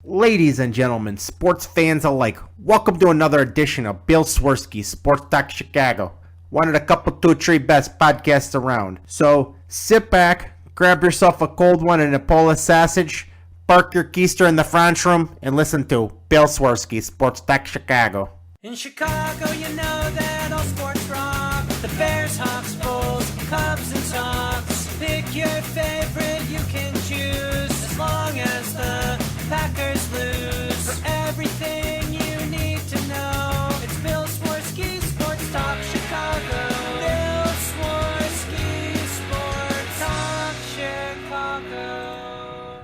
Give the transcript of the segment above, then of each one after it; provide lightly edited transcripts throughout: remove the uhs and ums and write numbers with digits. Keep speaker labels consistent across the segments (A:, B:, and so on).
A: Ladies and gentlemen, sports fans alike, welcome to another edition of Bill Swerski, Sports Talk Chicago. One of the couple, two, three best podcasts around. So sit back, grab yourself a cold one and a Polish sausage, park your keister in the French room, and listen to Bill Swerski, Sports Talk Chicago.
B: In Chicago, you know that all sports rock. The Bears, Hawks, Bulls, Cubs, and Sox. Pick your favorite, you can choose. As long as the Packers lose. For everything you need to know, it's Bill Swerski, Sports Talk Chicago. Bill Swerski, Sports Talk Chicago.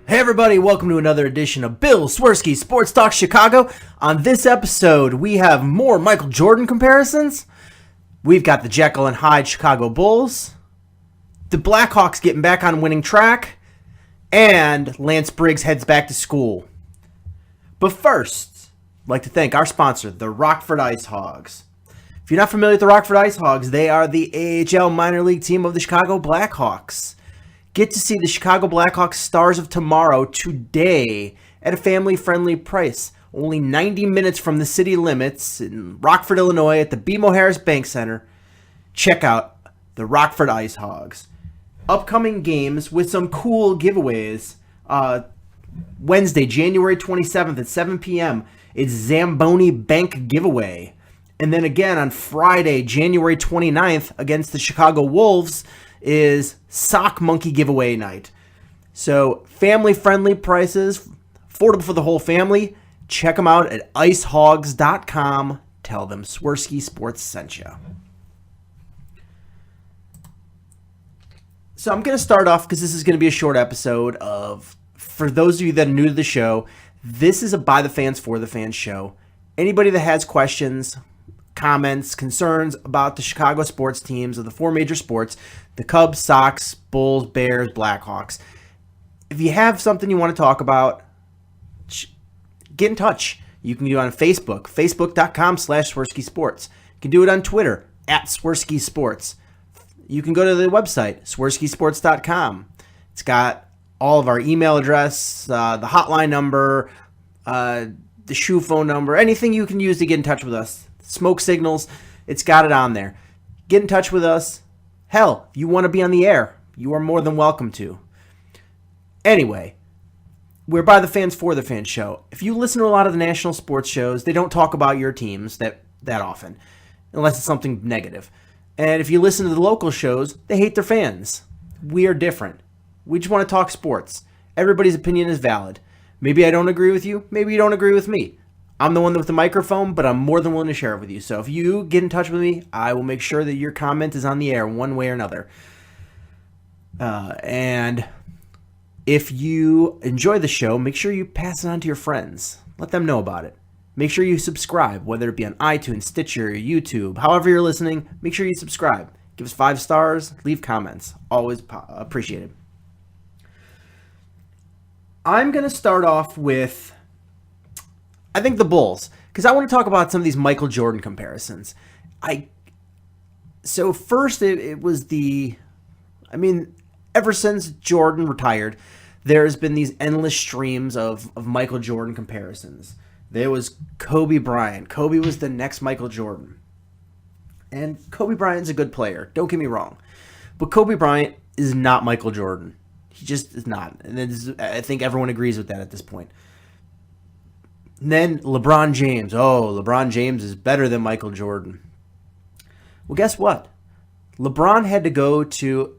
C: Hey everybody, welcome to another edition of Bill Swerski Sports Talk Chicago. On this episode, we have more Michael Jordan comparisons. We've got the Jekyll and Hyde Chicago Bulls, the Blackhawks getting back on winning track, and Lance Briggs heads back to school. But first, I'd like to thank our sponsor, the Rockford Ice Hogs. If you're not familiar with the Rockford Ice Hogs, they are the AHL minor league team of the Chicago Blackhawks. Get to see the Chicago Blackhawks Stars of Tomorrow today at a family-friendly price. Only 90 minutes from the city limits in Rockford, Illinois at the BMO Harris Bank Center. Check out the Rockford Ice Hogs. Upcoming games with some cool giveaways. Wednesday, January 27th at 7 p.m. It's Zamboni Bank giveaway. And then again on Friday, January 29th against the Chicago Wolves is Sock Monkey giveaway night. So family-friendly prices, affordable for the whole family. Check them out at icehogs.com. Tell them Swerski Sports sent you. So I'm going to start off because this is going to be a short episode of, for those of you that are new to the show, this is a by the fans for the fans show. Anybody that has questions, comments, concerns about the Chicago sports teams of the four major sports, the Cubs, Sox, Bulls, Bears, Blackhawks. If you have something you want to talk about, get in touch. You can do it on Facebook, facebook.com/Swerski Sports. You can do it on Twitter, @Swerski Sports. You can go to the website, swerskisports.com. It's got all of our email address, the hotline number, the shoe phone number, anything you can use to get in touch with us. Smoke signals, it's got it on there. Get in touch with us. Hell, if you want to be on the air, you are more than welcome to. Anyway, we're by the fans for the fans show. If you listen to a lot of the national sports shows, they don't talk about your teams that often, unless it's something negative. And if you listen to the local shows, they hate their fans. We are different. We just want to talk sports. Everybody's opinion is valid. Maybe I don't agree with you. Maybe you don't agree with me. I'm the one with the microphone, but I'm more than willing to share it with you. So if you get in touch with me, I will make sure that your comment is on the air one way or another. And if you enjoy the show, make sure you pass it on to your friends. Let them know about it. Make sure you subscribe, whether it be on iTunes, Stitcher, YouTube, however you're listening, make sure you subscribe. Give us 5 stars, leave comments. Always appreciated. I'm going to start off with, I think, the Bulls, because I want to talk about some of these Michael Jordan comparisons. So first, it was ever since Jordan retired, there's been these endless streams of Michael Jordan comparisons. There was Kobe Bryant. Kobe was the next Michael Jordan. And Kobe Bryant's a good player. Don't get me wrong. But Kobe Bryant is not Michael Jordan. He just is not. And I think everyone agrees with that at this point. And then LeBron James. Oh, LeBron James is better than Michael Jordan. Well, guess what? LeBron had to go to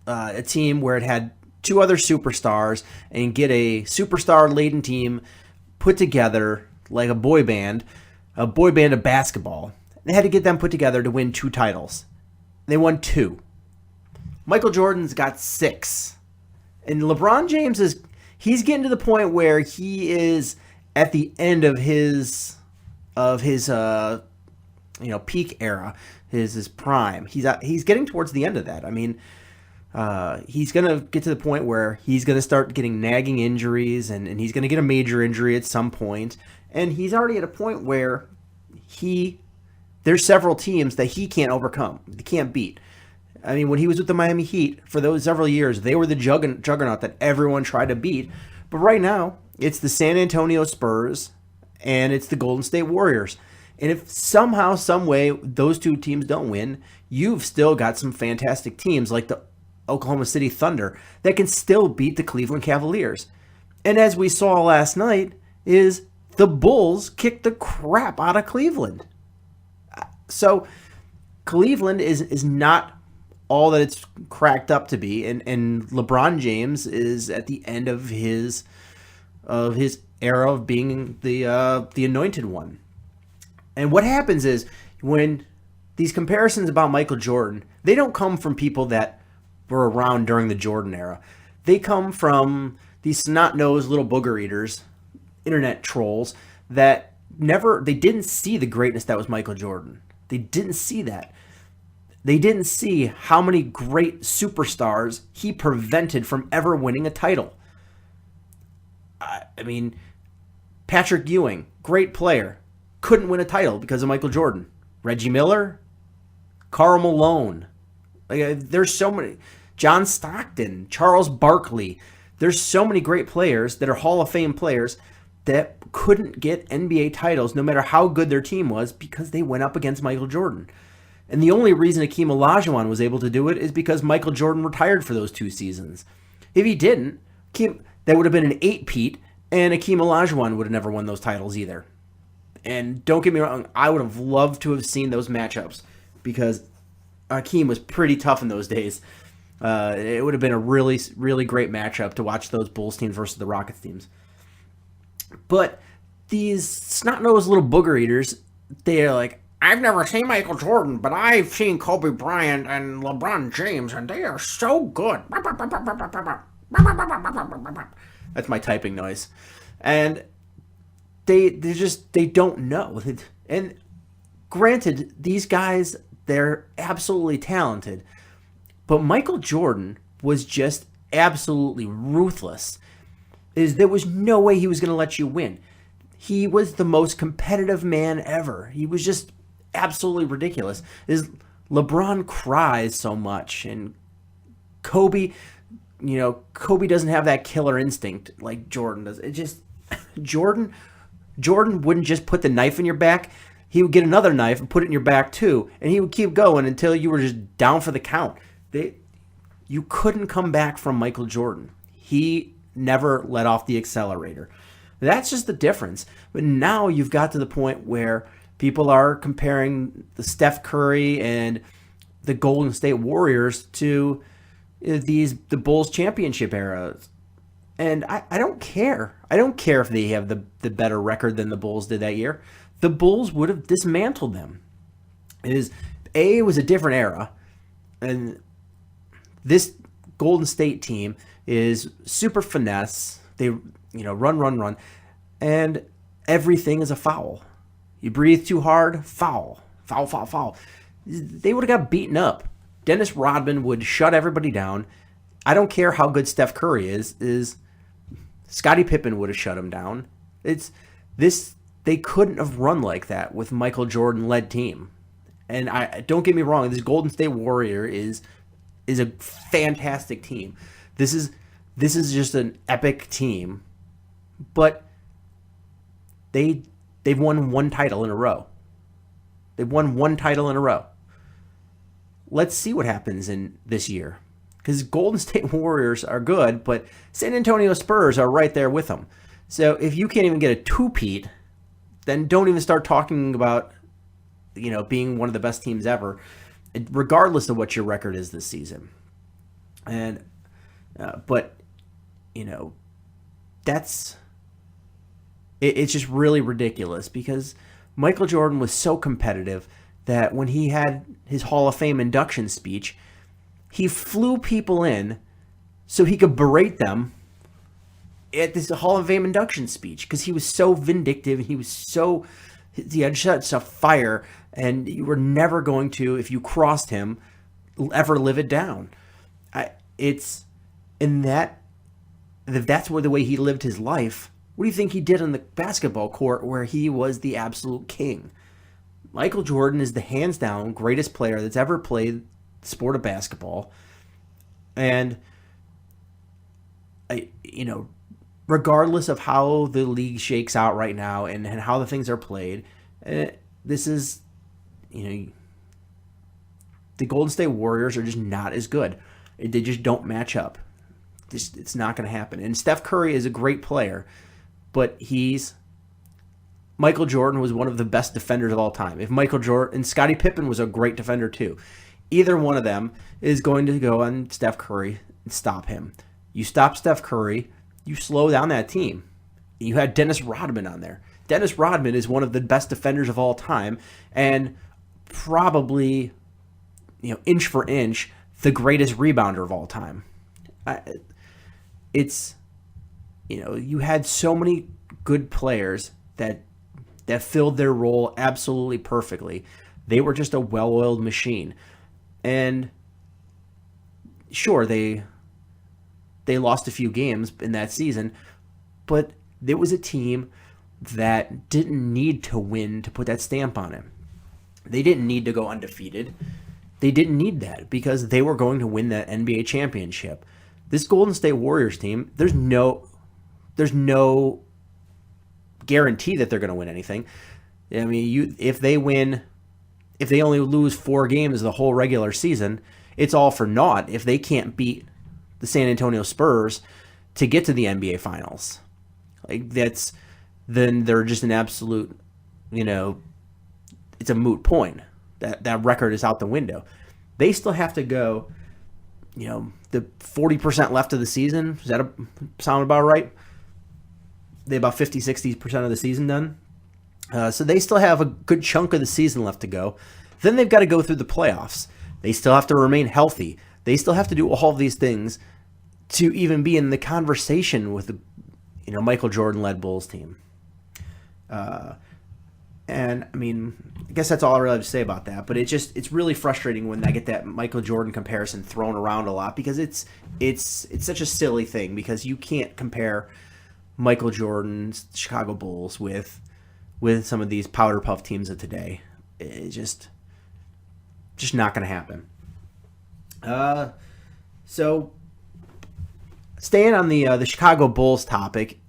C: a team where it had 2 other superstars and get a superstar-laden team put together like a boy band of basketball. They had to get them put together to win 2 titles. They won 2. Michael Jordan's got 6. And LeBron James he's getting to the point where he is at the end of his peak era, his prime. He's getting towards the end of that. I mean, he's going to get to the point where he's going to start getting nagging injuries, and he's going to get a major injury at some point. And he's already at a point where there's several teams that he can't overcome. He can't beat. I mean, when he was with the Miami Heat for those several years, they were the juggernaut that everyone tried to beat. But right now, It's the San Antonio Spurs and it's the Golden State Warriors. And if somehow, some way, those two teams don't win, you've still got some fantastic teams like the Oklahoma City Thunder that can still beat the Cleveland Cavaliers. And as we saw last night, is the Bulls kicked the crap out of Cleveland. So Cleveland is not all that it's cracked up to be, and LeBron James is at the end of his era of being the anointed one. And what happens is when these comparisons about Michael Jordan, they don't come from people that were around during the Jordan era. They come from these snot-nosed little booger eaters, internet trolls, that they didn't see the greatness that was Michael Jordan. They didn't see that. They didn't see how many great superstars he prevented from ever winning a title. I mean, Patrick Ewing, great player, couldn't win a title because of Michael Jordan. Reggie Miller, Karl Malone. There's so many. John Stockton, Charles Barkley. There's so many great players that are Hall of Fame players that couldn't get NBA titles no matter how good their team was because they went up against Michael Jordan. And the only reason Hakeem Olajuwon was able to do it is because Michael Jordan retired for those 2 seasons. If he didn't, that would have been an 8-peat, and Hakeem Olajuwon would have never won those titles either. And don't get me wrong, I would have loved to have seen those matchups because Hakeem was pretty tough in those days. It would have been a really, really great matchup to watch those Bulls teams versus the Rockets teams. But these snot-nosed little booger eaters, they're like, I've never seen Michael Jordan, but I've seen Kobe Bryant and LeBron James, and they are so good. That's my typing noise. And they don't know. And granted, these guys, they're absolutely talented. But Michael Jordan was just absolutely ruthless. There was no way he was going to let you win. He was the most competitive man ever. He was just absolutely ridiculous. LeBron cries so much, and Kobe doesn't have that killer instinct like Jordan does. Jordan wouldn't just put the knife in your back. He would get another knife and put it in your back too, and he would keep going until you were just down for the count. You couldn't come back from Michael Jordan. He never let off the accelerator. That's just the difference. But now you've got to the point where people are comparing the Steph Curry and the Golden State Warriors to the Bulls championship eras. And I don't care. I don't care if they have the better record than the Bulls did that year. The Bulls would have dismantled them. It was a different era. And this Golden State team is super finesse. They, run. And everything is a foul. You breathe too hard, foul. Foul. They would have got beaten up. Dennis Rodman would shut everybody down. I don't care how good Steph Curry is Scottie Pippen would have shut him down. They couldn't have run like that with Michael Jordan-led team. And don't get me wrong, this Golden State Warrior is a fantastic team. This is just an epic team. But they've won 1 title in a row. They've won 1 title in a row. Let's see what happens in this year. Because Golden State Warriors are good, but San Antonio Spurs are right there with them. So if you can't even get a 2-peat, then don't even start talking about, being one of the best teams ever, regardless of what your record is this season. And, it's just really ridiculous because Michael Jordan was so competitive that when he had his Hall of Fame induction speech, he flew people in so he could berate them at this Hall of Fame induction speech because he was so vindictive. He had such a fire, and you were never going to, if you crossed him, ever live it down. That's where the way he lived his life. What do you think he did on the basketball court where he was the absolute king? Michael Jordan is the hands down greatest player that's ever played the sport of basketball. And regardless of how the league shakes out right now and how the things are played, this is, the Golden State Warriors are just not as good. They just don't match up. It's not going to happen. And Steph Curry is a great player, but Michael Jordan was one of the best defenders of all time. If Michael Jordan and Scottie Pippen was a great defender too, either one of them is going to go on Steph Curry and stop him. You stop Steph Curry, you slow down that team. You had Dennis Rodman on there. Dennis Rodman is one of the best defenders of all time, and probably, inch for inch, the greatest rebounder of all time. You had so many good players that filled their role absolutely perfectly. They were just a well-oiled machine. And sure, they lost a few games in that season, but there was a team that didn't need to win to put that stamp on it. They didn't need to go undefeated. They didn't need that because they were going to win that NBA championship. This Golden State Warriors team, there's no guarantee that they're going to win anything. I mean, if they only lose 4 games the whole regular season, it's all for naught if they can't beat the San Antonio Spurs to get to the NBA Finals. Then they're just an absolute, it's a moot point. That record is out the window. They still have to go, the 40% left of the season. Does that sound about right? They about 50-60% of the season done. So they still have a good chunk of the season left to go. Then they've got to go through the playoffs. They still have to remain healthy. They still have to do all of these things to even be in the conversation with the, Michael Jordan-led Bulls team. And I mean, I guess that's all I really have to say about that. But it's really frustrating when I get that Michael Jordan comparison thrown around a lot because it's such a silly thing because you can't compare Michael Jordan's Chicago Bulls with some of these powder puff teams of today. It's just not going to happen. So staying on the Chicago Bulls topic,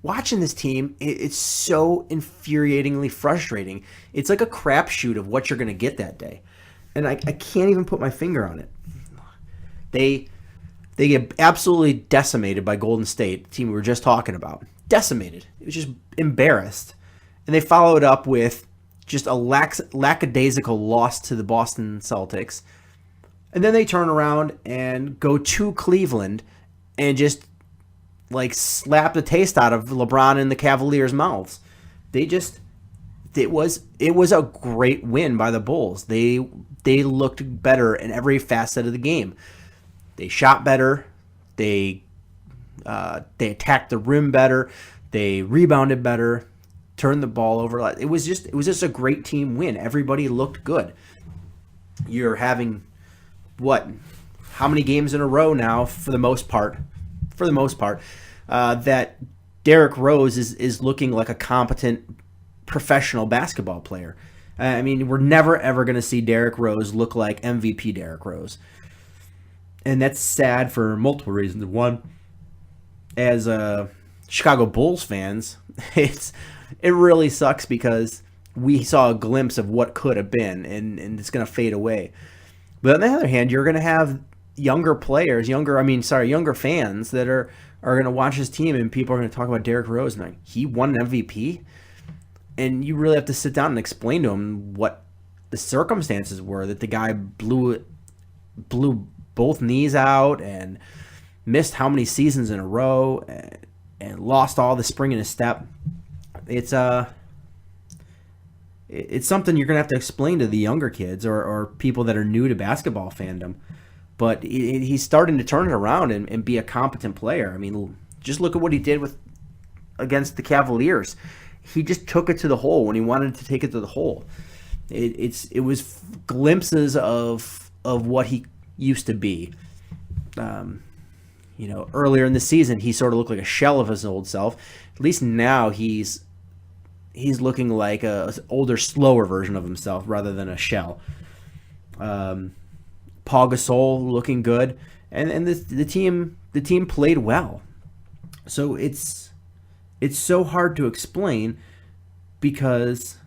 C: watching this team, it's so infuriatingly frustrating. It's like a crapshoot of what you're going to get that day. And I can't even put my finger on it. They get absolutely decimated by Golden State, the team we were just talking about. Decimated. It was just embarrassed. And they followed up with just a lackadaisical loss to the Boston Celtics. And then they turn around and go to Cleveland and just slap the taste out of LeBron and the Cavaliers' mouths. It was a great win by the Bulls. They looked better in every facet of the game. They shot better. They attacked the rim better. They rebounded better. Turned the ball over. It was just a great team win. Everybody looked good. You're having how many games in a row now for the most part that Derrick Rose is looking like a competent professional basketball player. I mean, we're never ever going to see Derrick Rose look like MVP Derrick Rose. And that's sad for multiple reasons. One, as Chicago Bulls fans, it really sucks because we saw a glimpse of what could have been, and it's going to fade away. But on the other hand, you're going to have younger fans that are going to watch his team, and people are going to talk about Derrick Rose and he won an MVP, and you really have to sit down and explain to him what the circumstances were that the guy blew both knees out and missed how many seasons in a row and lost all the spring in his step. It's something you're going to have to explain to the younger kids or people that are new to basketball fandom. But he's starting to turn it around and be a competent player. I mean, just look at what he did against the Cavaliers. He just took it to the hole when he wanted to take it to the hole. It was glimpses of what he used to be. Earlier in the season, he sort of looked like a shell of his old self. At least now he's looking like a older, slower version of himself rather than a shell. Paul Gasol looking good, and the team played well. So it's so hard to explain because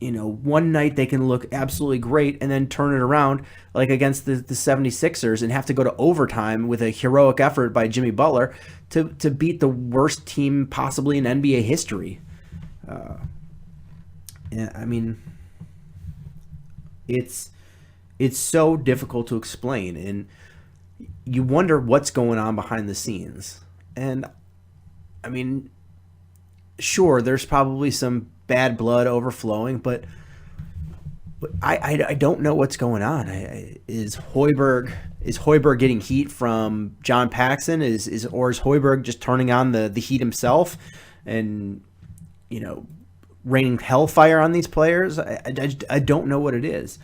C: one night they can look absolutely great and then turn it around like against the 76ers and have to go to overtime with a heroic effort by Jimmy Butler to beat the worst team possibly in NBA history. I mean, it's so difficult to explain, and you wonder what's going on behind the scenes. And I mean, sure, there's probably some bad blood overflowing, but I don't know what's going on. Is Hoiberg getting heat from John Paxson? Or is Hoiberg just turning on the heat himself and raining hellfire on these players? I don't know what it is.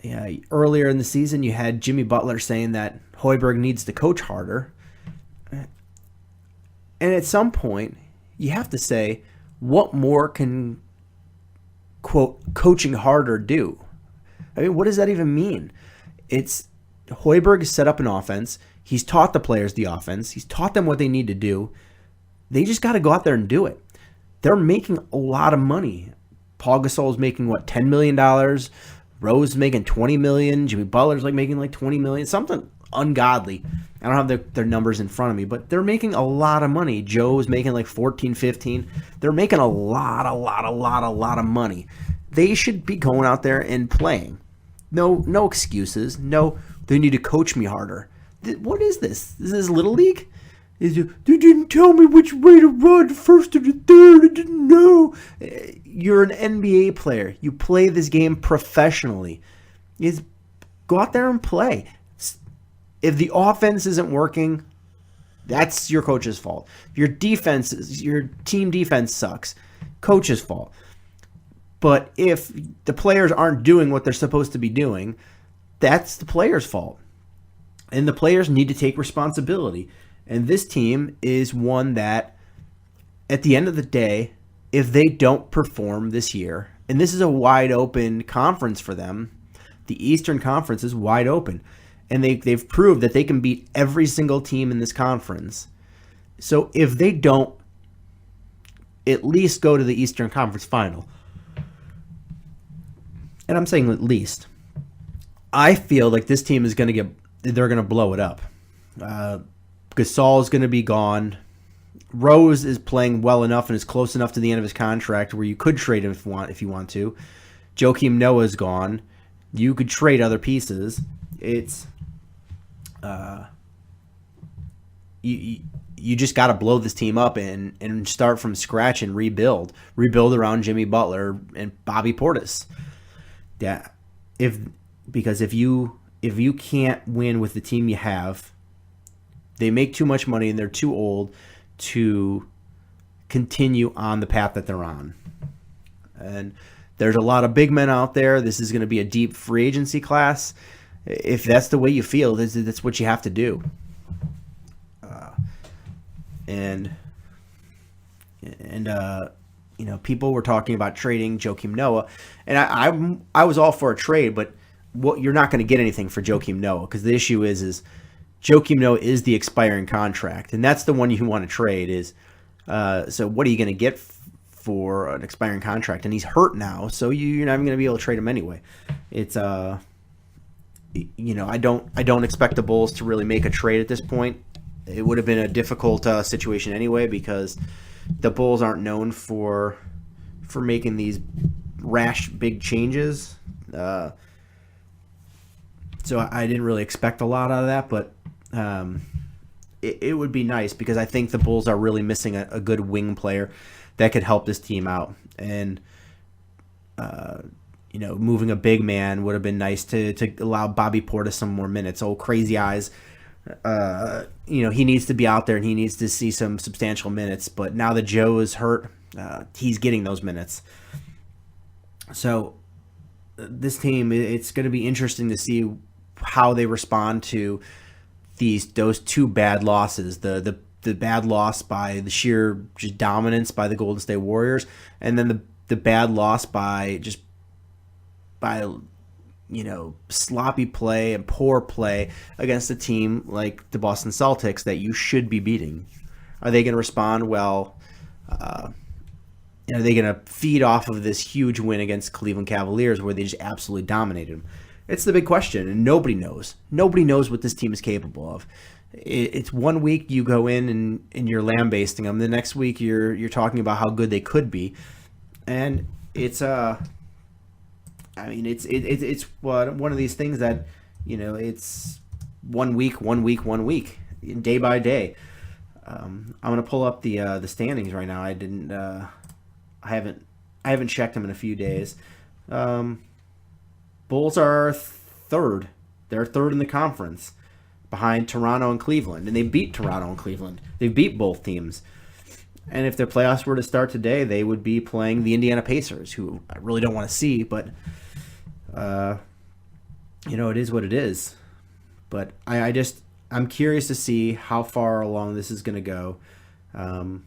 C: Yeah, earlier in the season, you had Jimmy Butler saying that Hoiberg needs to coach harder. And at some point, you have to say, what more can, quote, coaching harder do? I mean, what does that even mean? It's Hoiberg has set up an offense. He's taught the players the offense. He's taught them what they need to do. They just got to go out there and do it. They're making a lot of money. Paul Gasol is making, $10 million? Rose is making $20 million. Jimmy Butler's making $20 million. Something ungodly. I don't have their numbers in front of me, but they're making a lot of money. Joe's making 14, 15. They're making a lot of money. They should be going out there and playing. No excuses. No, they need to coach me harder. What is this? Is this Little League? They didn't tell me which way to run, first or the third. I didn't know. You're an NBA player. You play this game professionally. Go out there and play. If the offense isn't working, that's your coach's fault. Your team defense sucks. Coach's fault. But if the players aren't doing what they're supposed to be doing, that's the players' fault. And the players need to take responsibility. And this team is one that, at the end of the day, if they don't perform this year, and this is a wide open conference for them, the Eastern Conference is wide open. And they've proved that they can beat every single team in this conference. So if they don't at least go to the Eastern Conference Final, and I'm saying at least, I feel like this team is they're going to blow it up. Gasol is going to be gone. Rose is playing well enough and is close enough to the end of his contract where you could trade him if you want to. Joakim Noah is gone. You could trade other pieces. It's you just got to blow this team up and start from scratch and rebuild around Jimmy Butler and Bobby Portis. Yeah, because if you can't win with the team you have, they make too much money and they're too old to continue on the path that they're on. And there's a lot of big men out there. This is going to be a deep free agency class. If that's the way you feel, that's what you have to do. People were talking about trading Joakim Noah, and I was all for a trade, but you're not going to get anything for Joakim Noah because the issue is Joakim Noah is the expiring contract, and that's the one you want to trade. So what are you going to get for an expiring contract? And he's hurt now, so you're not even going to be able to trade him anyway. It's I don't expect the Bulls to really make a trade at this point. It would have been a difficult situation anyway because the Bulls aren't known for making these rash big changes. So I didn't really expect a lot out of that, but it would be nice because I think the Bulls are really missing a good wing player that could help this team out. And moving a big man would have been nice to allow Bobby Portis some more minutes. Oh, Crazy Eyes, he needs to be out there and he needs to see some substantial minutes. But now that Joe is hurt, he's getting those minutes. So this team, it's going to be interesting to see how they respond to those two bad losses. The bad loss by the sheer just dominance by the Golden State Warriors, and then the bad loss by sloppy play and poor play against a team like the Boston Celtics that you should be beating? Are they going to respond well? Are they going to feed off of this huge win against Cleveland Cavaliers where they just absolutely dominated them? It's the big question, and nobody knows. Nobody knows what this team is capable of. It's one week you go in and you're lambasting them. The next week you're talking about how good they could be, and it's it's one of these things that it's one week, day by day. I'm gonna pull up the standings right now. I haven't checked them in a few days. Bulls are third. They're third in the conference, behind Toronto and Cleveland, and they beat Toronto and Cleveland. They beat both teams. And if their playoffs were to start today, they would be playing the Indiana Pacers, who I really don't want to see, but it is what it is. But I'm curious to see how far along this is going to go. The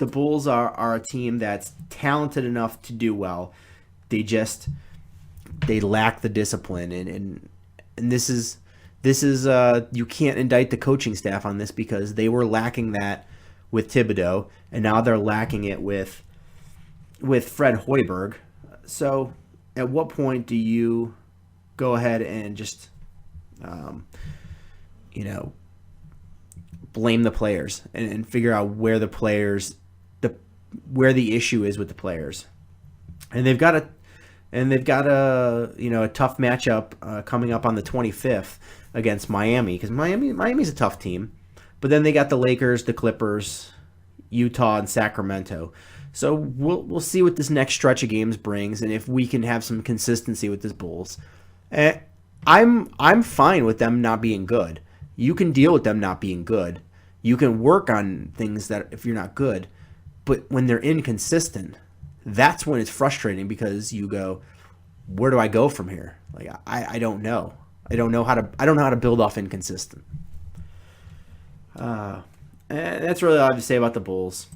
C: Bulls are a team that's talented enough to do well. They lack the discipline, and this is you can't indict the coaching staff on this because they were lacking that with Thibodeau, and now they're lacking it with Fred Hoiberg. So at what point do you go ahead and just blame the players and figure out where the players where the issue is with the players? And they've got a tough matchup coming up on the 25th against Miami, because Miami's a tough team, but then they got the Lakers, the Clippers, Utah, and Sacramento. So we'll see what this next stretch of games brings, and if we can have some consistency with this Bulls. I'm fine with them not being good. You can deal with them not being good. You can work on things that if you're not good, but when they're inconsistent, that's when it's frustrating, because you go, where do I go from here? Like I don't know. I don't know how to build off inconsistent. And that's really all I have to say about the Bulls.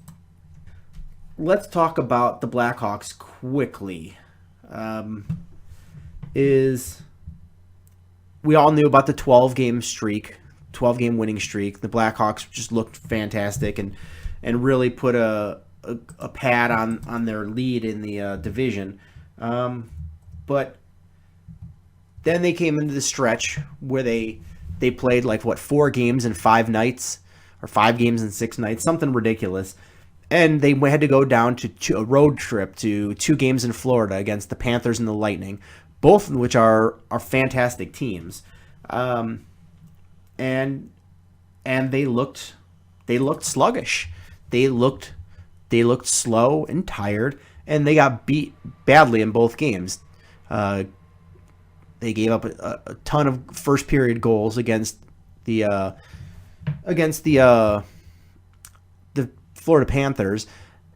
C: Let's talk about the Blackhawks quickly. We all knew about the 12-game winning streak. The Blackhawks just looked fantastic and really put a pad on their lead in the division. But then they came into the stretch where they played 4 games in 5 nights, or 5 games in 6 nights, something ridiculous. And they had to go down to a road trip to 2 games in Florida against the Panthers and the Lightning, both of which are fantastic teams. And they looked sluggish. They looked slow and tired, and they got beat badly in both games. They gave up a ton of first period goals against the Florida Panthers,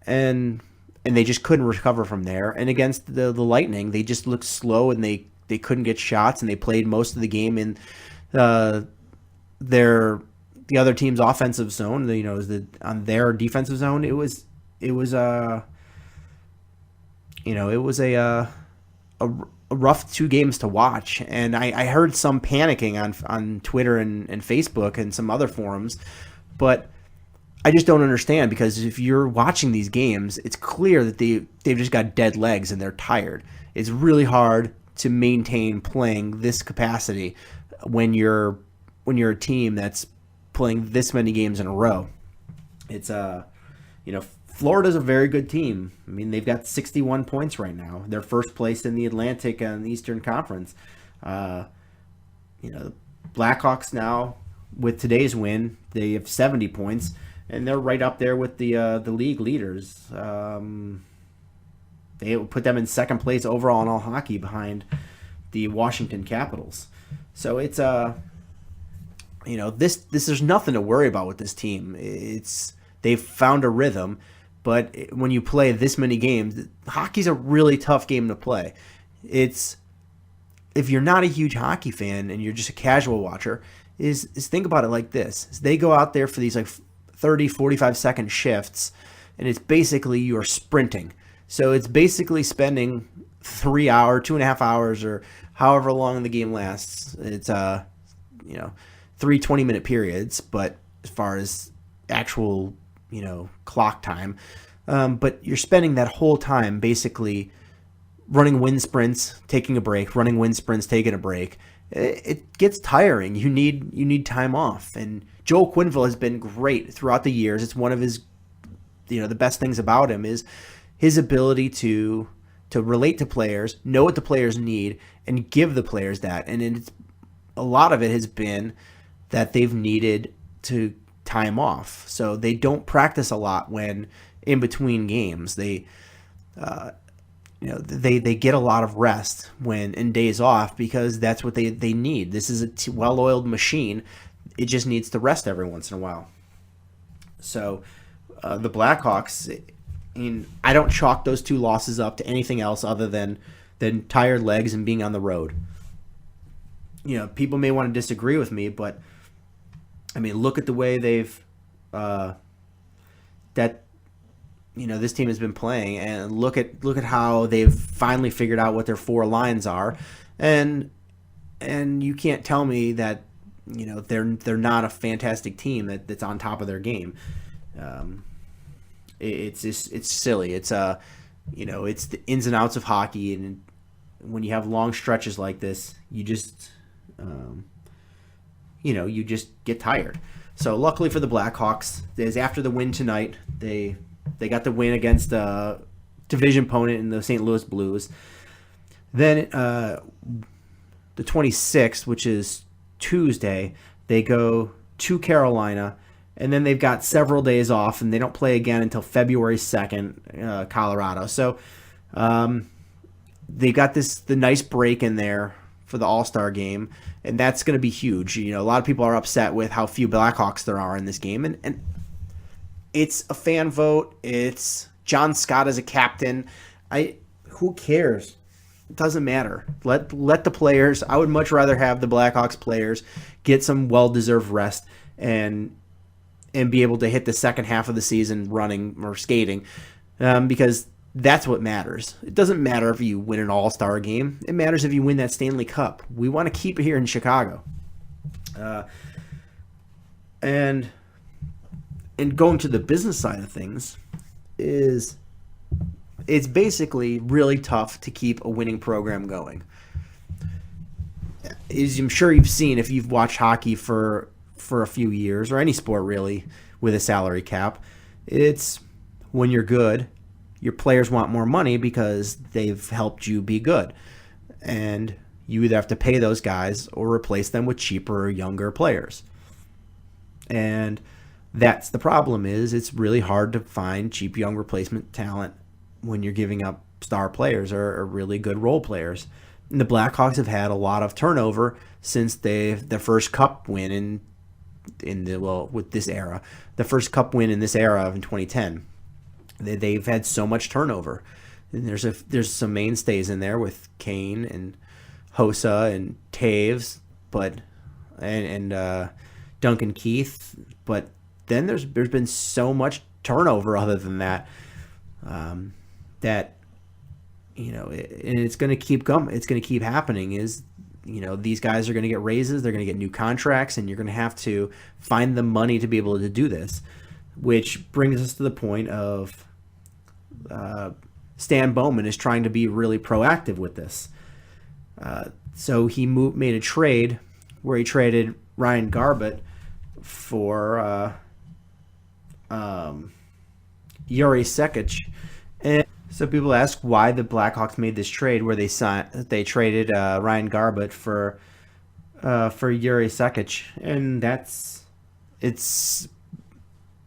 C: and they just couldn't recover from there. And against the Lightning, they just looked slow, and they couldn't get shots, and they played most of the game in the other team's offensive zone. On their defensive zone, it was a rough 2 games to watch. And I heard some panicking on Twitter and Facebook and some other forums, but I just don't understand, because if you're watching these games, it's clear that they've just got dead legs and they're tired. It's really hard to maintain playing this capacity when you're a team that's playing this many games in a row. It's Florida's a very good team. I mean, they've got 61 points right now. They're first place in the Atlantic and the Eastern Conference. The Blackhawks now, with today's win, they have 70 points, and they're right up there with the league leaders. They put them in second place overall in all hockey, behind the Washington Capitals. So it's this there's nothing to worry about with this team. They've found a rhythm, but when you play this many games, hockey's a really tough game to play. If you're not a huge hockey fan and you're just a casual watcher, is think about it like this. They go out there for these 30, 45 second shifts, and it's basically you're sprinting. So it's basically spending 3 hours, 2.5 hours, or however long the game lasts. It's 3 20-minute periods, but as far as actual clock time, but you're spending that whole time basically running wind sprints, taking a break, running wind sprints, taking a break. It gets tiring. You need time off. And Joel Quenneville has been great throughout the years. It's one of his, the best things about him is his ability to relate to players, know what the players need, and give the players that. And a lot of it has been that they've needed to time off, so they don't practice a lot when in between games. They get a lot of rest when in days off because that's what they need. This is a well-oiled machine. It just needs to rest every once in a while. So the Blackhawks, I don't chalk those 2 losses up to anything else other than tired legs and being on the road. People may want to disagree with me, but look at the way they've this team has been playing, and look at how they've finally figured out what their 4 lines are, and you can't tell me that they're not a fantastic team that's on top of their game. It's silly. It's it's the ins and outs of hockey, and when you have long stretches like this, you just you just get tired. So luckily for the Blackhawks, is after the win tonight, they got the win against a division opponent in the St. Louis Blues. Then the 26th, which is Tuesday, they go to Carolina, and then they've got several days off, and they don't play again until February 2nd, Colorado. So they've got the nice break in there for the All-Star game, and that's going to be huge. A lot of people are upset with how few Blackhawks there are in this game, and it's a fan vote. It's John Scott as a captain. Who cares? It doesn't matter. Let the players. I would much rather have the Blackhawks players get some well-deserved rest and be able to hit the second half of the season running or skating, because that's what matters. It doesn't matter if you win an All-Star game. It matters if you win that Stanley Cup. We want to keep it here in Chicago. And going to the business side of things it's basically really tough to keep a winning program going. As I'm sure you've seen if you've watched hockey for a few years, or any sport really with a salary cap, it's when you're good, your players want more money because they've helped you be good. And you either have to pay those guys or replace them with cheaper, younger players. And that's the problem, is it's really hard to find cheap, young replacement talent when you're giving up star players or really good role players. And the Blackhawks have had a lot of turnover since their first cup win with this era. The first cup win in this era in 2010. They've had so much turnover. And there's some mainstays in there with Kane and Hossa and Taves, and Duncan Keith, but then there's been so much turnover other than that, that and it's going to keep coming. It's going to keep happening. These guys are going to get raises, they're going to get new contracts, and you're going to have to find the money to be able to do this, which brings us to the point of Stan Bowman is trying to be really proactive with this. So he made a trade where he traded Ryan Garbutt for Yuri Sekic. And so people ask why the Blackhawks made this trade where they traded Ryan Garbutt for Yuri Sekic, and it's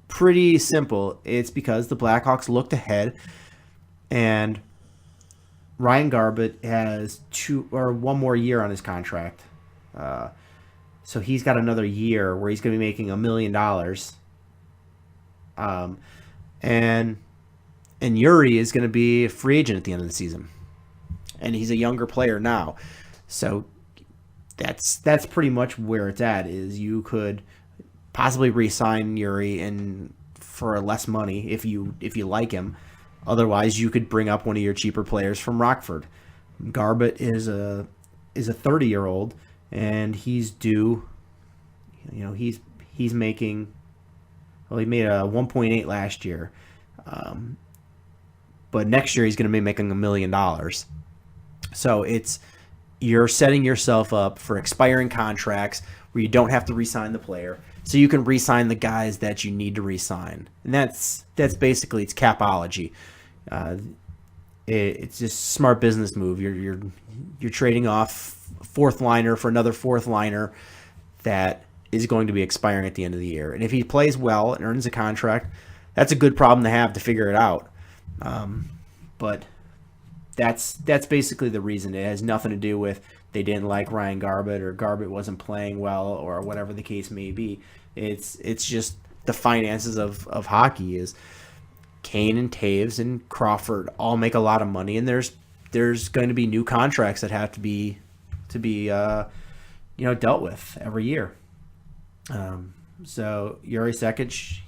C: pretty simple. It's because the Blackhawks looked ahead, and Ryan Garbutt has one more year on his contract. So he's got another year where he's going to be making $1 million. And Yuri is going to be a free agent at the end of the season. And he's a younger player now. So that's pretty much where it's at, is you could possibly re-sign Yuri for less money if you like him. Otherwise, you could bring up one of your cheaper players from Rockford. Garbutt is a 30-year-old, and he's due. He's making. Well, he made a 1.8 last year, but next year he's going to be making $1 million. So you're setting yourself up for expiring contracts where you don't have to re-sign the player, so you can re-sign the guys that you need to re-sign, and that's basically it's capology. It's just a smart business move. You're trading off fourth liner for another fourth liner that is going to be expiring at the end of the year, and if he plays well and earns a contract, that's a good problem to have to figure it out. But that's basically the reason. It has nothing to do with they didn't like Ryan Garbutt or Garbutt wasn't playing well or whatever the case may be. It's just the finances of hockey is Kane and Taves and Crawford all make a lot of money, and there's going to be new contracts that have to be dealt with every year. So Yuri Sekic,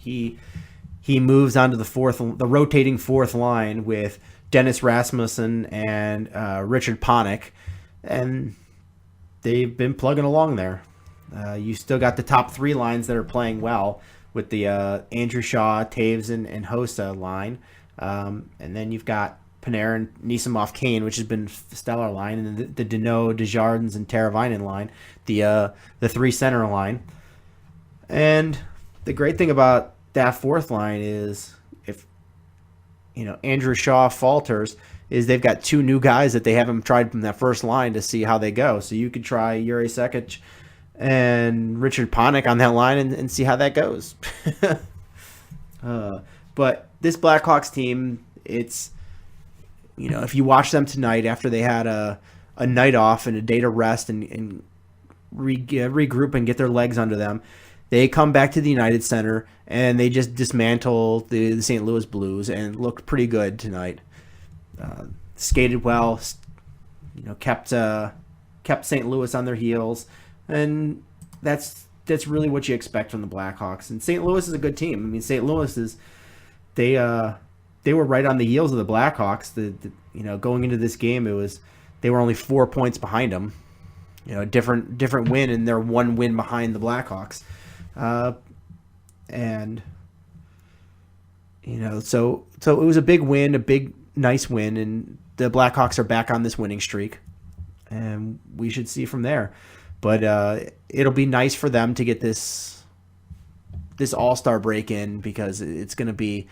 C: he moves onto the rotating fourth line with Dennis Rasmussen and Richard Panik, and they've been plugging along there. You still got the top three lines that are playing well with the Andrew Shaw, Taves, and Hossa line, and then you've got Panarin, Nisimov, Kane, which has been a stellar line, and the Deneau, Desjardins, and Teravainen line, the three center line. And the great thing about that fourth line is if Andrew Shaw falters, is they've got two new guys that they haven't tried from that first line to see how they go. So you could try Yuri Sekic and Richard Panik on that line and see how that goes. But this Blackhawks team, it's if you watch them tonight after they had a night off and a day to rest and regroup and get their legs under them, they come back to the United Center and they just dismantle the St. Louis Blues and looked pretty good tonight. Skated well, kept St. Wis on their heels, and that's really what you expect from the Blackhawks. And St. Louis is a good team. I mean, St. Louis is they were right on the heels of the Blackhawks. Going into this game, they were only 4 points behind them. Different win, and they're one win behind the Blackhawks. So it was a big win, a big nice win, and the Blackhawks are back on this winning streak, and we should see from there. But it'll be nice for them to get this All-Star break in, because it's gonna be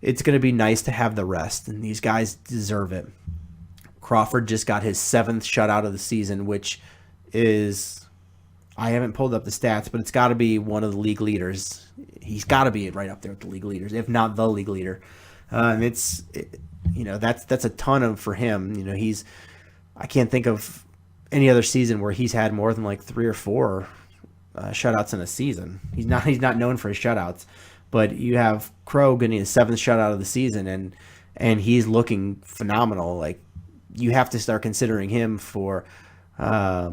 C: nice to have the rest, and these guys deserve it. Crawford just got his 7th shutout of the season, which is, I haven't pulled up the stats, but it's got to be one of the league leaders. He's got to be right up there with the league leaders, if not the league leader. And that's a ton for him. I can't think of any other season where he's had more than like 3 or 4 shutouts in a season. He's not known for his shutouts, but you have Crow getting his 7th shutout of the season, and he's looking phenomenal. Like, you have to start considering him for, as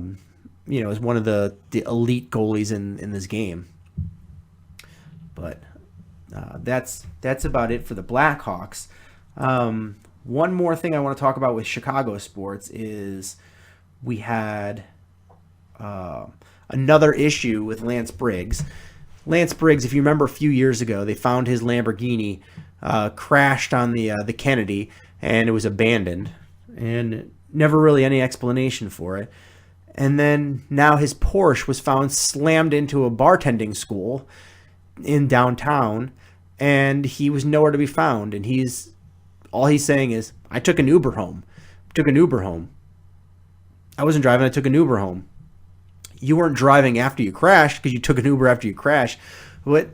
C: one of the elite goalies in this game. But that's about it for the Blackhawks. One more thing I want to talk about with Chicago sports is we had another issue with Lance Briggs. Lance Briggs, if you remember a few years ago, they found his Lamborghini crashed on the Kennedy, and it was abandoned, and never really any explanation for it. And then now his Porsche was found slammed into a bartending school in downtown, and he was nowhere to be found. And all he's saying is, I took an Uber home. I wasn't driving, I took an Uber home. You weren't driving after you crashed because you took an Uber after you crashed. But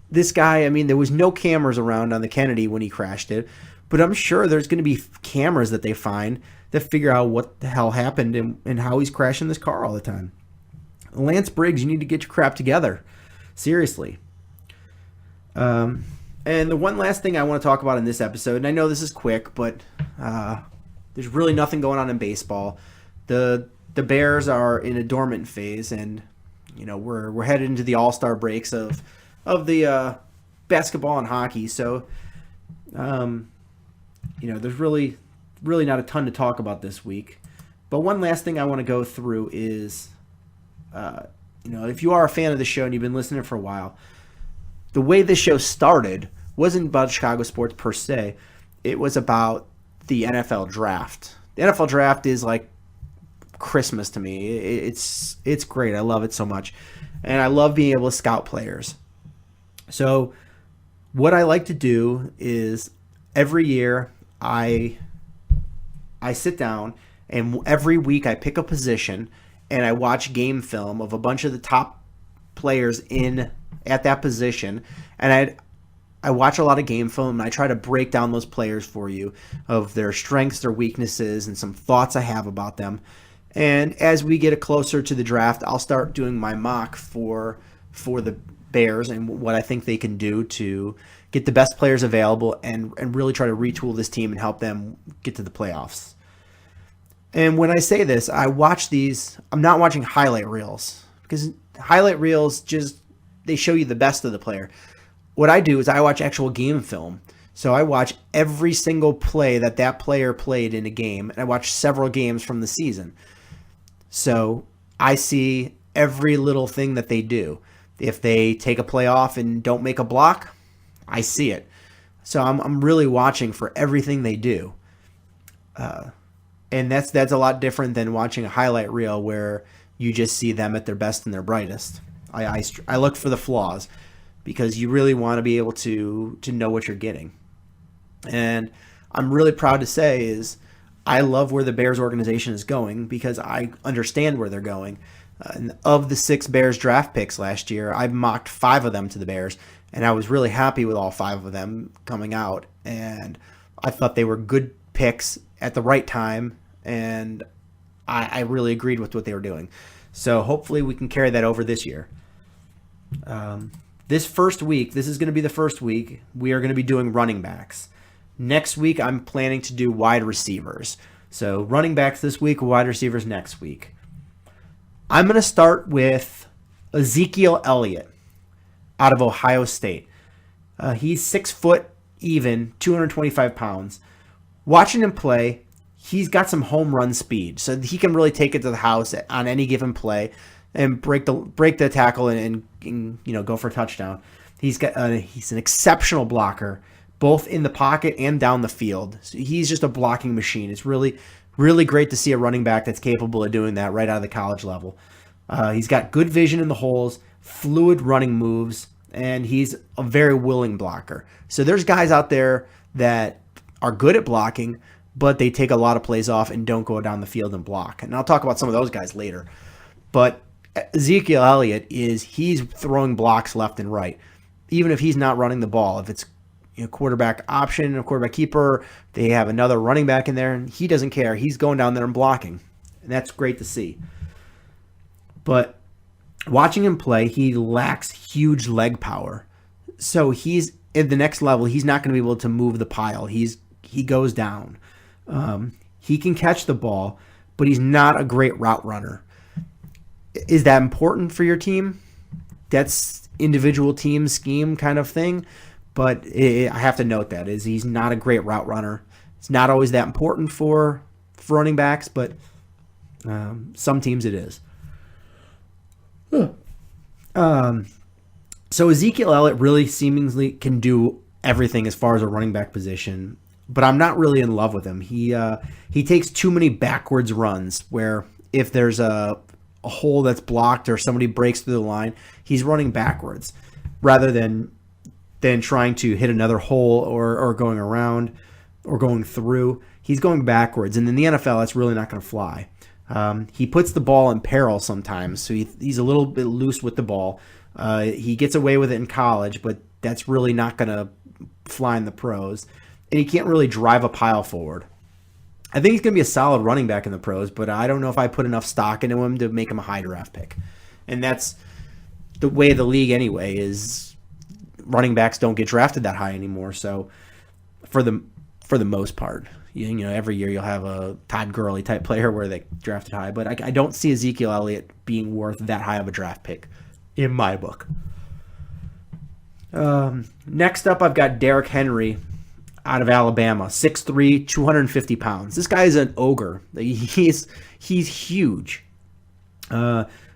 C: this guy, I mean, there was no cameras around on the Kennedy when he crashed it, but I'm sure there's going to be cameras that they find that figure out what the hell happened and how he's crashing this car all the time. Lance Briggs, you need to get your crap together. Seriously. And the one last thing I want to talk about in this episode, and I know this is quick, but there's really nothing going on in baseball. The Bears are in a dormant phase, and we're headed into the All-Star breaks of the basketball and hockey. So there's really not a ton to talk about this week. But one last thing I want to go through is, if you are a fan of the show and you've been listening for a while, the way this show started wasn't about Chicago sports per se. It was about the NFL draft. The NFL draft is like Christmas to me. It's great. I love it so much. And I love being able to scout players. So what I like to do is every year I sit down and every week I pick a position and I watch game film of a bunch of the top players at that position, and I watch a lot of game film and I try to break down those players for you, of their strengths, their weaknesses, and some thoughts I have about them. And as we get closer to the draft, I'll start doing my mock for the Bears and what I think they can do to get the best players available and really try to retool this team and help them get to the playoffs. And when I say this, I watch these. I'm not watching highlight reels, because highlight reels they show you the best of the player. What I do is I watch actual game film. So I watch every single play that player played in a game, and I watch several games from the season. So I see every little thing that they do. If they take a play off and don't make a block, I see it. So I'm really watching for everything they do. And that's a lot different than watching a highlight reel where you just see them at their best and their brightest. I look for the flaws, because you really want to be able to know what you're getting. And I'm really proud to say is I love where the Bears organization is going, because I understand where they're going. And of the 6 Bears draft picks last year, I mocked 5 of them to the Bears, and I was really happy with all 5 of them coming out. And I thought they were good picks at the right time, and I really agreed with what they were doing. So hopefully we can carry that over this year. This is going to be the first week, we are going to be doing running backs. Next week, I'm planning to do wide receivers. So running backs this week, wide receivers next week. I'm going to start with Ezekiel Elliott out of Ohio State. He's 6 foot even, 225 pounds. Watching him play, he's got some home run speed, so he can really take it to the house on any given play and break the tackle and go for a touchdown. He's an exceptional blocker, both in the pocket and down the field. So he's just a blocking machine. It's really, really great to see a running back that's capable of doing that right out of the college level. He's got good vision in the holes, fluid running moves, and he's a very willing blocker. So there's guys out there that are good at blocking, but they take a lot of plays off and don't go down the field and block. And I'll talk about some of those guys later. But Ezekiel Elliott he's throwing blocks left and right, even if he's not running the ball. If it's quarterback option, a quarterback keeper, they have another running back in there, and he doesn't care. He's going down there and blocking, and that's great to see. But watching him play, he lacks huge leg power. So he's at the next level. He's not going to be able to move the pile. He goes down. He can catch the ball, but he's not a great route runner. Is that important for your team? That's individual team scheme kind of thing. But I have to note that he's not a great route runner. It's not always that important for running backs, but some teams it is. So Ezekiel Elliott really seemingly can do everything as far as a running back position, but I'm not really in love with him. He takes too many backwards runs where if there's a hole that's blocked or somebody breaks through the line, he's running backwards rather than trying to hit another hole or going around or going through. He's going backwards, and in the NFL, that's really not going to fly. He puts the ball in peril sometimes, so he's a little bit loose with the ball. He gets away with it in college, but that's really not going to fly in the pros. And he can't really drive a pile forward. I think he's going to be a solid running back in the pros, but I don't know if I put enough stock into him to make him a high draft pick. And that's the way of the league anyway, is running backs don't get drafted that high anymore. So for the most part, every year you'll have a Todd Gurley type player where they drafted high, but I don't see Ezekiel Elliott being worth that high of a draft pick in my book. Next up, I've got Derrick Henry out of Alabama, 6'3", 250 pounds. This guy is an ogre. He's huge.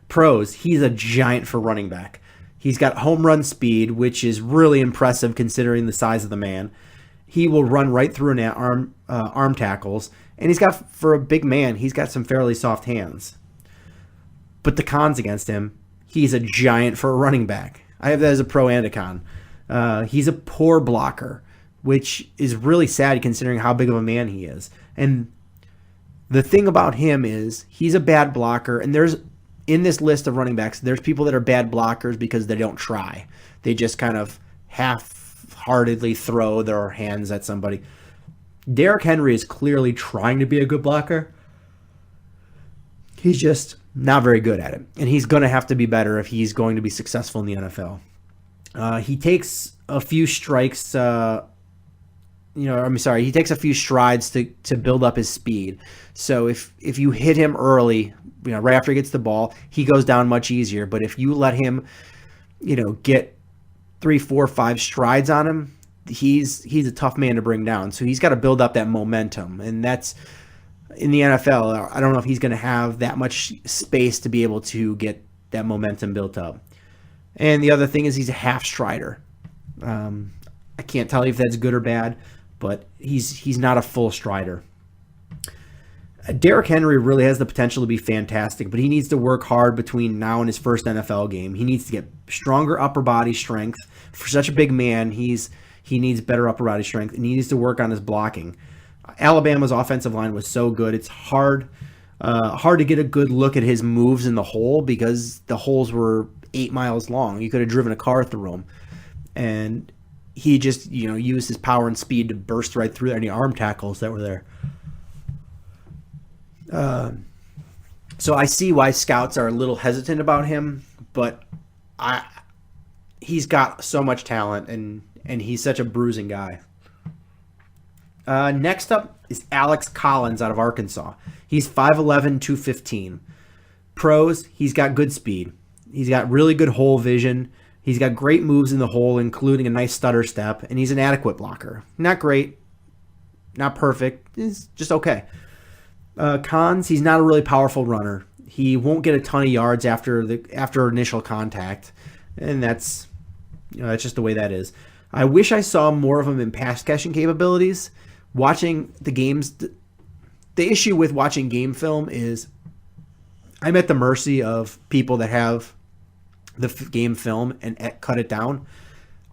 C: Pros, he's a giant for running back. He's got home run speed, which is really impressive considering the size of the man. He will run right through an arm tackles, and for a big man, he's got some fairly soft hands. But the cons against him, he's a giant for a running back. I have that as a pro and a con. He's a poor blocker, which is really sad considering how big of a man he is. And the thing about him is he's a bad blocker, and in this list of running backs, there's people that are bad blockers because they don't try. They just kind of half-heartedly throw their hands at somebody. Derrick Henry is clearly trying to be a good blocker. He's just not very good at it, and he's going to have to be better if he's going to be successful in the NFL. He takes a few strikes. He takes a few strides to build up his speed. So if you hit him early, right after he gets the ball, he goes down much easier. But if you let him, get 3, 4, 5 strides on him, he's a tough man to bring down. So he's got to build up that momentum, and that's in the NFL. I don't know if he's going to have that much space to be able to get that momentum built up. And the other thing is he's a half strider. I can't tell you if that's good or bad, but he's not a full strider. Derrick Henry really has the potential to be fantastic, but he needs to work hard between now and his first NFL game. He needs to get stronger upper body strength. For such a big man, he needs better upper body strength, and he needs to work on his blocking. Alabama's offensive line was so good. It's hard to get a good look at his moves in the hole because the holes were 8 miles long. You could have driven a car through them. And he just, used his power and speed to burst right through any arm tackles that were there. So I see why scouts are a little hesitant about him, but he's got so much talent, and he's such a bruising guy. Next up is Alex Collins out of Arkansas. He's 5'11", 215. Pros, he's got good speed. He's got really good hole vision. He's got great moves in the hole, including a nice stutter step, and he's an adequate blocker. Not great, not perfect, he's just okay. Cons, he's not a really powerful runner. He won't get a ton of yards after initial contact, and that's just the way that is. I wish I saw more of him in pass catching capabilities. Watching the games, the issue with watching game film is I'm at the mercy of people that have the game film and cut it down.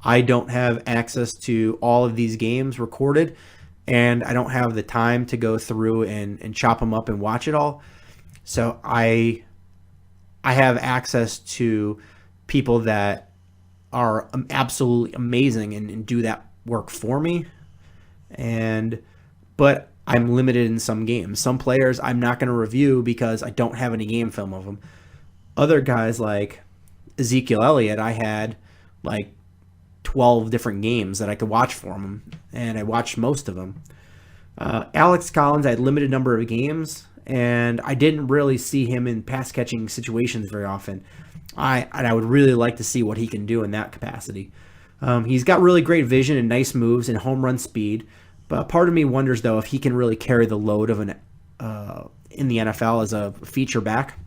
C: I don't have access to all of these games recorded, and I don't have the time to go through and chop them up and watch it all. So I have access to people that are absolutely amazing and do that work for me. But I'm limited in some games. Some players I'm not going to review because I don't have any game film of them. Other guys like Ezekiel Elliott, I had like 12 different games that I could watch for him, and I watched most of them. Alex Collins, I had limited number of games, and I didn't really see him in pass catching situations very often. I would really like to see what he can do in that capacity. He's got really great vision and nice moves and home run speed, but part of me wonders though if he can really carry the load of in the NFL as a feature back.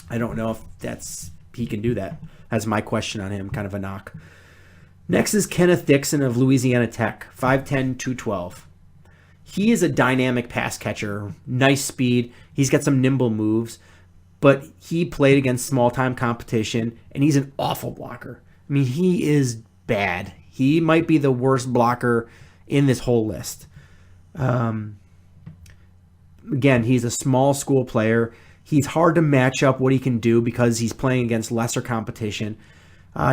C: I don't know if he can do that. That's my question on him, kind of a knock. Next is Kenneth Dixon of Louisiana Tech, 5'10", 212. He is a dynamic pass catcher, nice speed. He's got some nimble moves, but he played against small-time competition, and he's an awful blocker. I mean, he is bad. He might be the worst blocker in this whole list. Again, he's a small school player. He's hard to match up what he can do because he's playing against lesser competition.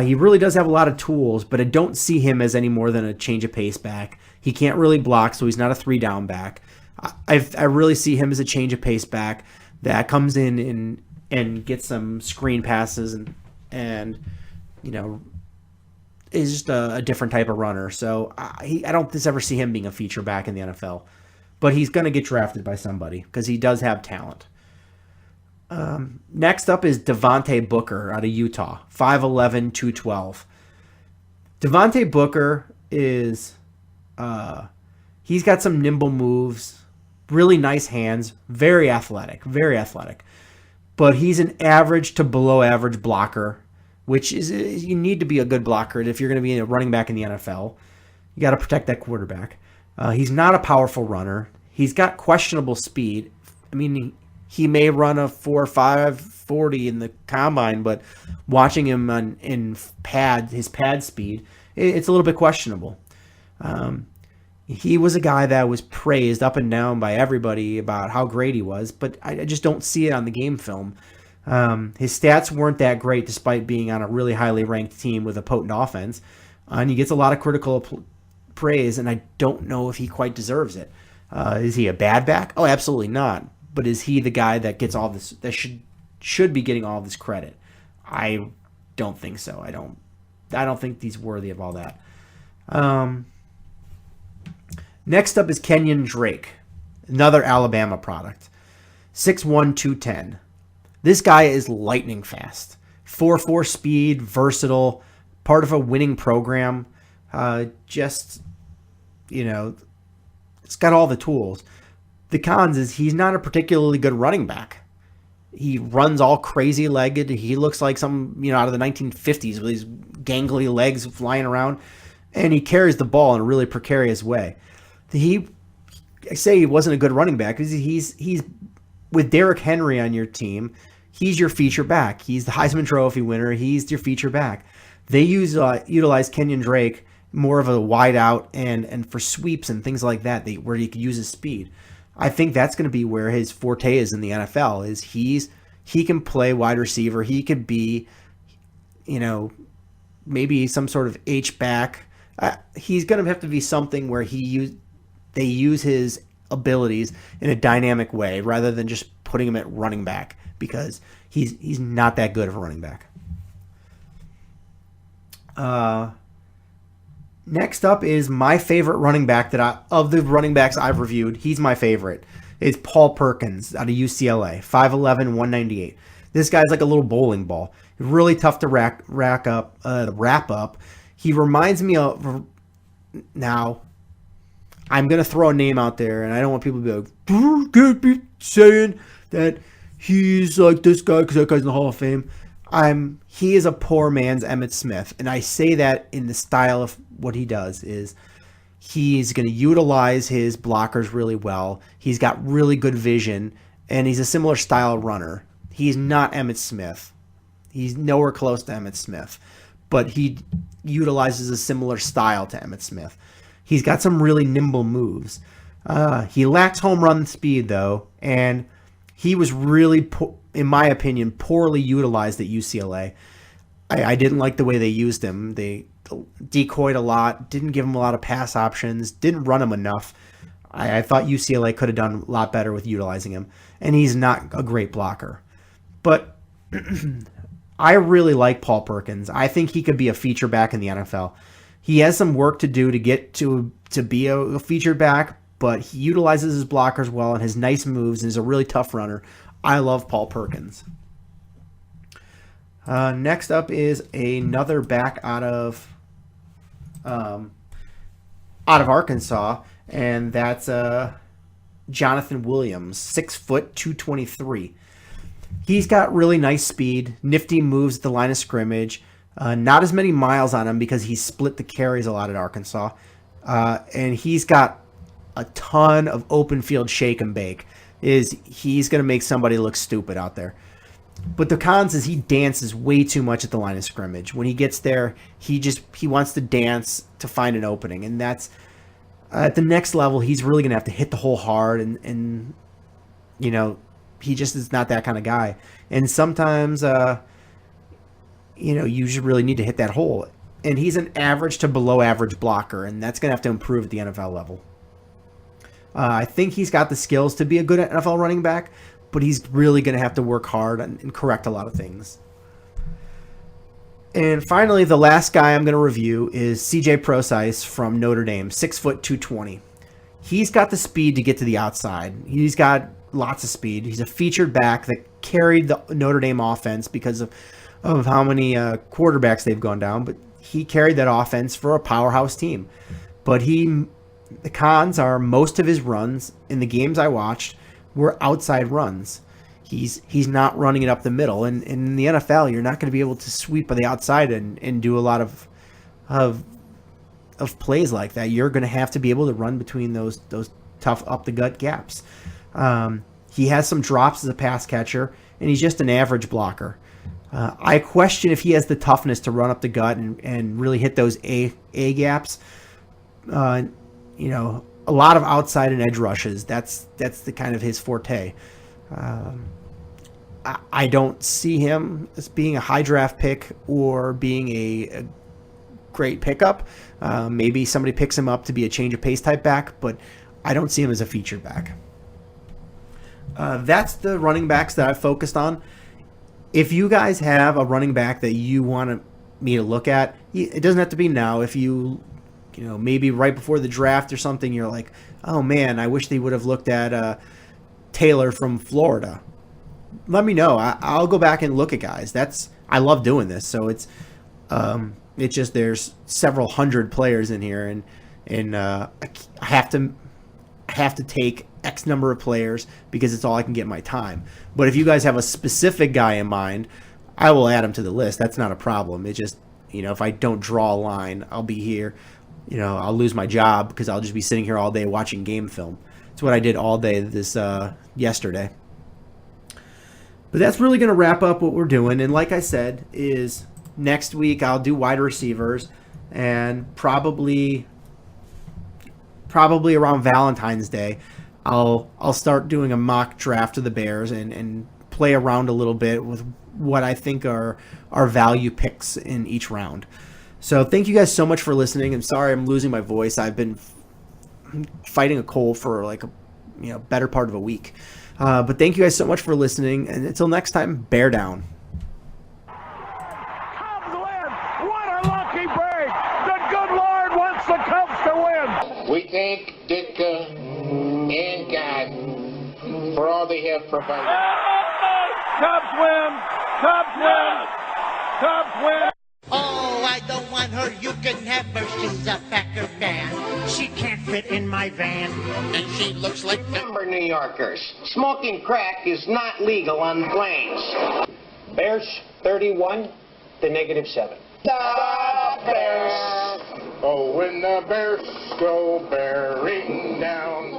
C: He really does have a lot of tools, but I don't see him as any more than a change of pace back. He can't really block, so he's not a 3-down back. I really see him as a change of pace back that comes in and gets some screen passes and is just a different type of runner. So I don't ever see him being a feature back in the NFL. But he's going to get drafted by somebody because he does have talent. Next up is Devontae Booker out of Utah, 5'11", 212. Devontae Booker is He's got some nimble moves, really nice hands, very athletic, very athletic. But he's an average to below average blocker, which is, you need to be a good blocker if you're going to be a running back in the NFL. You got to protect that quarterback. He's not a powerful runner. He's got questionable speed. I mean, he may run a 4.5 40 in the combine, but watching him in his pad speed, it's a little bit questionable. He was a guy that was praised up and down by everybody about how great he was, but I just don't see it on the game film. His stats weren't that great despite being on a really highly ranked team with a potent offense. And he gets a lot of critical praise, and I don't know if he quite deserves it. Is he a bad back? Oh, absolutely not. But is he the guy that gets all this, that should be getting all this credit? I don't think so. I don't think he's worthy of all that. Next up is Kenyon Drake, another Alabama product. 6'1", 210. This guy is lightning fast. 4.4 speed, versatile, part of a winning program. It's got all the tools. The cons is he's not a particularly good running back. He runs all crazy legged. He looks like some, out of the 1950s with these gangly legs flying around. And he carries the ball in a really precarious way. I say he wasn't a good running back because he's with Derrick Henry on your team. He's your feature back. He's the Heisman Trophy winner. He's your feature back. They utilize Kenyon Drake more of a wide out and for sweeps and things like that, where he could use his speed. I think that's going to be where his forte is in the NFL. Is he can play wide receiver. He could be, maybe some sort of H back. He's going to have to be something where they use his abilities in a dynamic way rather than just putting him at running back, because he's not that good of a running back. Next up is my favorite running back of the running backs I've reviewed. He's my favorite. It's Paul Perkins out of UCLA, 5'11", 198. This guy's like a little bowling ball. Really tough to wrap up. He reminds me of, now, I'm going to throw a name out there, and I don't want people to be like, you can't be saying that he's like this guy because that guy's in the Hall of Fame. He is a poor man's Emmitt Smith, and I say that in the style of what he does is he's going to utilize his blockers really well. He's got really good vision, and he's a similar style runner. He's not Emmitt Smith. He's nowhere close to Emmitt Smith, but he utilizes a similar style to Emmitt Smith. He's got some really nimble moves. He lacks home run speed, though, and he was really, in my opinion, poorly utilized at UCLA. I didn't like the way they used him. They decoyed a lot, didn't give him a lot of pass options, didn't run him enough. I thought UCLA could have done a lot better with utilizing him, and he's not a great blocker. But I really like Paul Perkins. I think he could be a feature back in the NFL. He has some work to do to get to be a feature back, but he utilizes his blockers well and has nice moves and is a really tough runner. I love Paul Perkins. Next up is another back out of Arkansas, and that's Jonathan Williams, 6', 223. He's got really nice speed, nifty moves at the line of scrimmage. Not as many miles on him because he split the carries a lot at Arkansas. And he's got a ton of open field shake and bake. He's going to make somebody look stupid out there. But the cons is he dances way too much at the line of scrimmage. When he gets there, he wants to dance to find an opening. And that's at the next level, he's really going to have to hit the hole hard. And he just is not that kind of guy. And sometimes, you just really need to hit that hole. And he's an average to below average blocker, and that's going to have to improve at the NFL level. I think he's got the skills to be a good NFL running back, but he's really going to have to work hard and correct a lot of things. And finally, the last guy I'm going to review is C.J. Prosise from Notre Dame, 6', 220. He's got the speed to get to the outside. He's got lots of speed. He's a featured back that carried the Notre Dame offense because of how many quarterbacks they've gone down, but he carried that offense for a powerhouse team. But he The cons are most of his runs in the games I watched were outside runs. He's not running it up the middle, and in the NFL, you're not going to be able to sweep on the outside and do a lot of plays like that. You're going to have to be able to run between those tough up the gut gaps. He has some drops as a pass catcher, and he's just an average blocker. I question if he has the toughness to run up the gut and really hit those A gaps. A lot of outside and edge rushes. That's the kind of his forte. I don't see him as being a high draft pick or being a great pickup. Maybe somebody picks him up to be a change of pace type back, but I don't see him as a featured back. That's the running backs that I've focused on. If you guys have a running back that you want me to look at, it doesn't have to be now. If maybe right before the draft or something, you're like, oh man, I wish they would have looked at Taylor from Florida. Let me know. I'll go back and look at guys. I love doing this. So it's just there's several hundred players in here, and I have to take X number of players because it's all I can get in my time. But if you guys have a specific guy in mind, I will add him to the list. That's not a problem. It just if I don't draw a line, I'll be here. I'll lose my job because I'll just be sitting here all day watching game film. It's what I did all day this yesterday. But that's really going to wrap up what we're doing. And like I said, is next week I'll do wide receivers, and probably around Valentine's Day, I'll start doing a mock draft of the Bears and play around a little bit with what I think are our value picks in each round. So thank you guys so much for listening. I'm sorry I'm losing my voice. I've been fighting a cold for like a better part of a week. But thank you guys so much for listening, and until next time, bear down.
D: Cubs win! What a lucky break! The good Lord wants the Cubs to win!
E: We thank Ditka and God for all they have provided.
D: Cubs win! Cubs win! Cubs win!
F: Oh, I don't want her, you can have her, she's a Packer fan. She can't fit in my van.
E: And she looks like number New Yorkers. Smoking crack is not legal on the plains.
G: Bears 31 to -7.
E: The Bears.
D: Oh, when the Bears go bearing down.